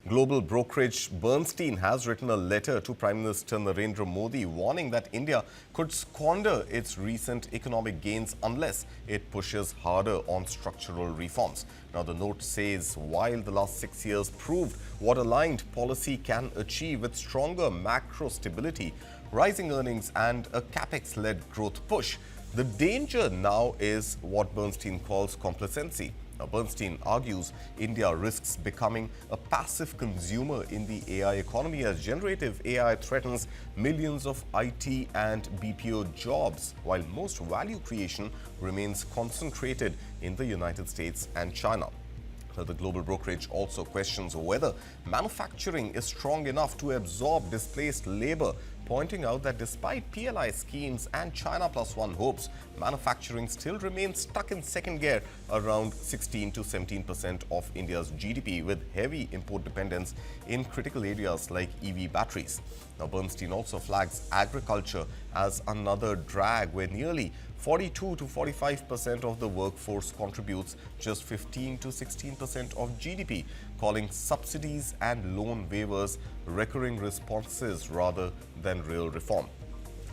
Global brokerage Bernstein has written a letter to Prime Minister Narendra Modi warning that India could squander its recent economic gains unless it pushes harder on structural reforms. Now, the note says while the last 6 years proved what aligned policy can achieve with stronger macro stability, rising earnings and a capex-led growth push, the danger now is what Bernstein calls complacency. Now, Bernstein argues India risks becoming a passive consumer in the AI economy as generative AI threatens millions of IT and BPO jobs, while most value creation remains concentrated in the United States and China. The global brokerage also questions whether manufacturing is strong enough to absorb displaced labor, pointing out that despite PLI schemes and China Plus One hopes, manufacturing still remains stuck in second gear around 16 to 17% of India's GDP, with heavy import dependence in critical areas like EV batteries. Now, Bernstein also flags agriculture as another drag, where nearly 42 to 45% of the workforce contributes just 15 to 16% of GDP, calling subsidies and loan waivers recurring responses rather than real reform.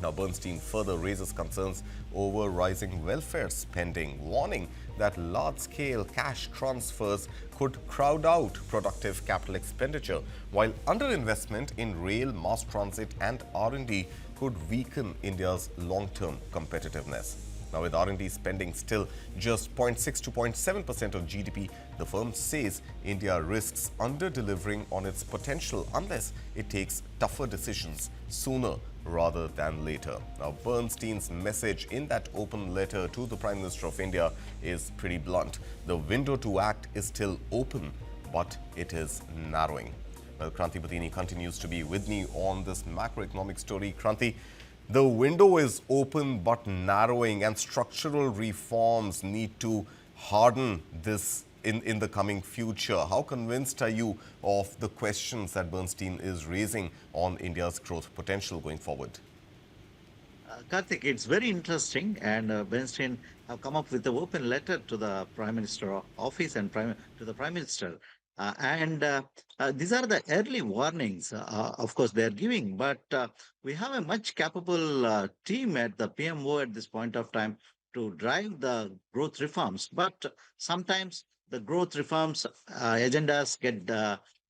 Now, Bernstein further raises concerns over rising welfare spending, warning that large-scale cash transfers could crowd out productive capital expenditure, while underinvestment in rail, mass transit and R&D could weaken India's long-term competitiveness. Now, with R&D spending still just 0.6 to 0.7% of GDP, the firm says India risks under-delivering on its potential unless it takes tougher decisions sooner rather than later. Now, Bernstein's message in that open letter to the Prime Minister of India is pretty blunt. The window to act is still open, but it is narrowing. Well, Kranthi Bathini continues to be with me on this macroeconomic story. Kranthi, the window is open but narrowing, and structural reforms need to harden this in the coming future. How convinced are you of the questions that Bernstein is raising on India's growth potential going forward? Kartik, it's very interesting, and Bernstein have come up with an open letter to the Prime Minister office and to the Prime Minister. These are the early warnings, of course, they are giving, but we have a much capable team at the PMO at this point of time to drive the growth reforms. But sometimes the growth reforms agendas get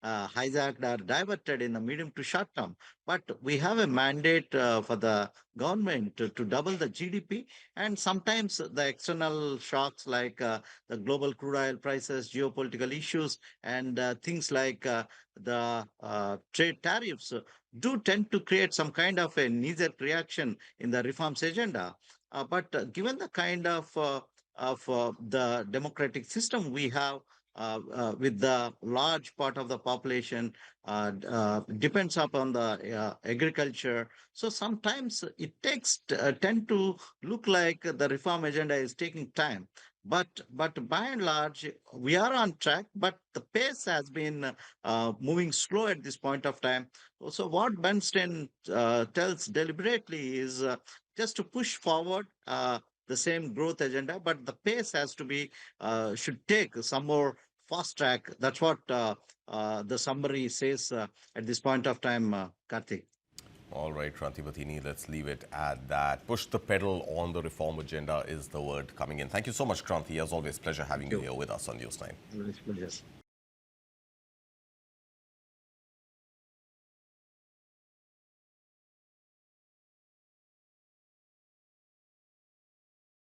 hijacked or diverted in the medium to short term. But we have a mandate for the government to double the GDP, and sometimes the external shocks like the global crude oil prices, geopolitical issues, and things like the trade tariffs do tend to create some kind of a knee-jerk reaction in the reforms agenda. But given the kind of the democratic system we have, with the large part of the population depends upon the agriculture. So sometimes it takes tend to look like the reform agenda is taking time. But by and large, we are on track, but the pace has been moving slow at this point of time. So what Bernstein tells deliberately is just to push forward the same growth agenda, but the pace has to be should take some more fast track. That's what the summary says at this point of time, Kartik. All right, Kranthi Bathini, let's leave it at that. Push the pedal on the reform agenda is the word coming in. Thank you so much, Kranthi. As always, pleasure having you here with us on News 9. Pleasure.